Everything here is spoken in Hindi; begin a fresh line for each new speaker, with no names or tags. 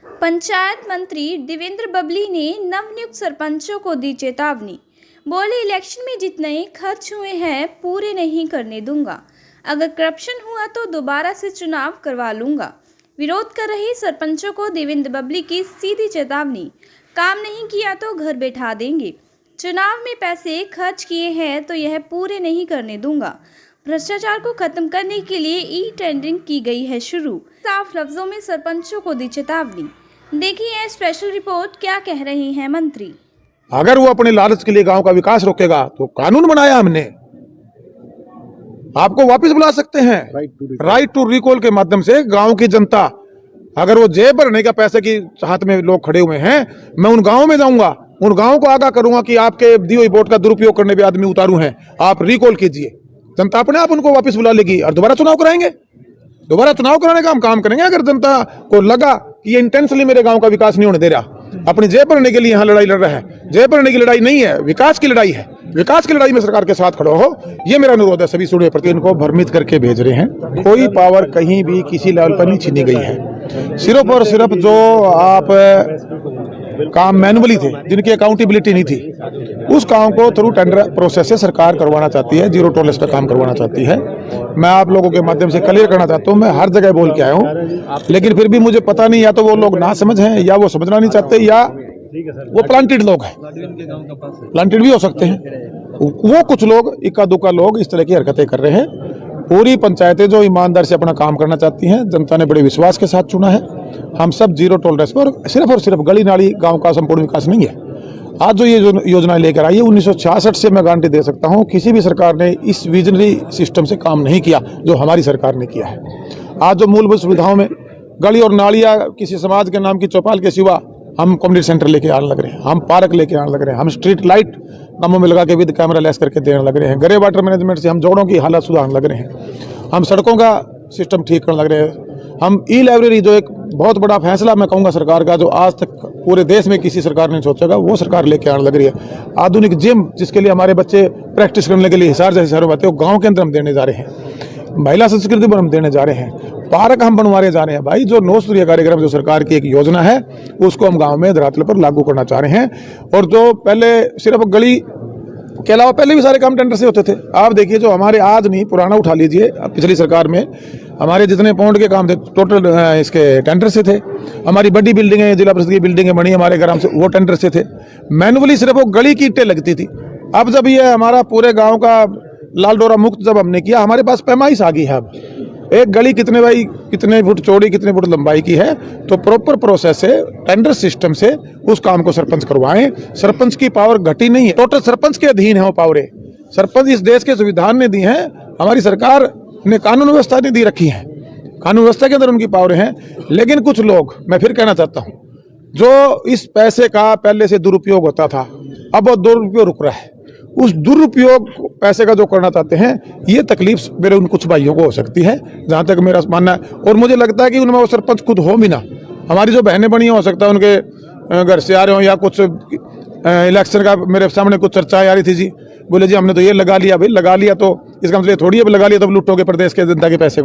पंचायत मंत्री देवेंद्र बबली ने नवनियुक्त सरपंचों को दी चेतावनी। बोले, इलेक्शन में जितने खर्च हुए हैं पूरे नहीं करने दूंगा। अगर करप्शन हुआ तो दोबारा से चुनाव करवा लूंगा। विरोध कर रहे सरपंचों को देवेंद्र बबली की सीधी चेतावनी। काम नहीं किया तो घर बैठा देंगे। चुनाव में पैसे खर्च किए हैं तो यह पूरे नहीं करने दूंगा। भ्रष्टाचार को खत्म करने के लिए ई टेंडरिंग की गई है शुरू। साफ लफ्जों में सरपंचों को दी चेतावनी। देखिए स्पेशल रिपोर्ट, क्या कह रहे हैं मंत्री।
अगर वो अपने लालच के लिए गांव का विकास रोकेगा तो कानून बनाया हमने, आपको वापस बुला सकते हैं। राइट टू रिकॉल के माध्यम से गांव की जनता, अगर वो जेब भरने का पैसे की चाहत में लोग खड़े हुए हैं, मैं उन गांव में जाऊंगा, उन गांव को आगाह करूंगा कि आपके दी हुई वोट का दुरुपयोग करने पे आदमी उतारू हैं, आप रिकॉल कीजिए। जनता अपने आप उनको वापस बुला लेगी और दोबारा चुनाव कराएंगे। दोबारा चुनाव कराने का हम काम करेंगे। अगर जनता को लगा कि ये इंटेंशनली मेरे गांव का विकास नहीं होने दे रहा, अपनी जेब भरने के लिए यहाँ लड़ाई लड़ रहा है, जेब भरने की लड़ाई नहीं है, विकास की लड़ाई है। विकास की लड़ाई में सरकार के साथ खड़ो हो, ये मेरा अनुरोध है। सभी सूर्य प्रति इनको भ्रमित करके भेज रहे हैं। कोई पावर कहीं भी किसी लेवल पर नहीं छीनी गई है। सिर्फ और सिर्फ जो आप काम मैनुअली थे, जिनकी अकाउंटेबिलिटी नहीं थी, उस काम को थ्रू टेंडर प्रोसेस से सरकार करवाना चाहती है, जीरो टॉलरेंस का काम करवाना चाहती है। मैं आप लोगों के माध्यम से क्लियर करना चाहता हूं, मैं हर जगह बोल के आया हूं, लेकिन फिर भी मुझे पता नहीं, या तो वो लोग ना समझ हैं, या वो समझना नहीं चाहते, या वो प्लांटेड लोग हैं। प्लांटेड भी हो सकते हैं। वो कुछ लोग, इक्का दुक्का लोग इस तरह की हरकतें कर रहे हैं। पूरी पंचायतें जो ईमानदार से अपना काम करना चाहती हैं, जनता ने बड़े विश्वास के साथ चुना है। हम सब जीरो टॉलरेंस पर, और सिर्फ गली नाली गांव का संपूर्ण विकास नहीं है। आज जो ये योजना लेकर आई है, 1966 से मैं गारंटी दे सकता हूं, किसी भी सरकार ने इस विजनरी सिस्टम से काम नहीं किया जो हमारी सरकार ने किया है। आज जो मूलभूत सुविधाओं में गली और नालियां किसी समाज के नाम की चौपाल के सिवा हम कम्युनिटी सेंटर लेके आने लग रहे हैं, हम पार्क लेके आने लग रहे हैं, हम स्ट्रीट लाइट कामों में लगा के विद कैमरा लेस करके देने लग रहे हैं, ग्रे वाटर मैनेजमेंट से हम जोड़ों की हालत सुधारने लग रहे हैं, हम सड़कों का सिस्टम ठीक करने लग रहे हैं, हम ई लाइब्रेरी, जो एक बहुत बड़ा फैसला मैं कहूँगा सरकार का, जो आज तक पूरे देश में किसी सरकार ने सोचेगा, वो सरकार लेके आने लग रही है। आधुनिक जिम, जिसके लिए हमारे बच्चे प्रैक्टिस करने के लिए हिसार जैसे शहरों में आते हैं, वो गाँव के अंदर हम देने जा रहे हैं। महिला संस्कृति पर हम देने जा रहे हैं। पार्क हम बनवाने जा रहे हैं। भाई, जो 9 सूर्य कार्यक्रम जो सरकार की एक योजना है, उसको हम गांव में धरातल पर लागू करना चाह रहे हैं। और जो पहले सिर्फ गली के अलावा पहले भी सारे काम टेंडर से होते थे। आप देखिए, जो हमारे आज नहीं, पुराना उठा लीजिए, पिछली सरकार में हमारे जितने पाउंड के काम थे टोटल इसके टेंडर से थे। हमारी बड़ी बिल्डिंगें, जिला परिषद की बिल्डिंगें बनी हमारे ग्राम से, वो टेंडर से थे। मैनुअली सिर्फ वो गली की ईंटें लगती थी। अब जब ये हमारा पूरे गाँव का लाल डोरा मुक्त जब हमने किया, हमारे पास पैमाइश आ गई है। अब एक गली कितने फुट चौड़ी, कितने फुट लंबाई की है, तो प्रॉपर प्रोसेस से, टेंडर सिस्टम से उस काम को सरपंच करवाएं। सरपंच की पावर घटी नहीं है, टोटल सरपंच के अधीन है वो पावरें। सरपंच इस देश के संविधान ने दी हैं, हमारी सरकार ने कानून व्यवस्था ने दी रखी है, कानून व्यवस्था के अंदर उनकी पावरें हैं। लेकिन कुछ लोग, मैं फिर कहना चाहता हूँ, जो इस पैसे का पहले से दुरुपयोग होता था, अब वो दुरुपयोग रुक रहा है। उस दुरुपयोग पैसे का जो करना चाहते हैं, ये तकलीफ मेरे उन कुछ भाइयों को हो सकती है, जहां तक मेरा मानना है। और मुझे लगता है कि उनमें वो सरपंच खुद हो भी ना, हमारी जो बहनें बनी हो सकता है उनके घर से आ रहे हो, या कुछ इलेक्शन का मेरे सामने कुछ चर्चा आ रही थी, जी बोले जी हमने तो ये लगा लिया। भाई, लगा लिया तो इसका मतलब थोड़ी अब लगा लिया तो लूटोगे प्रदेश के जनता के पैसे को।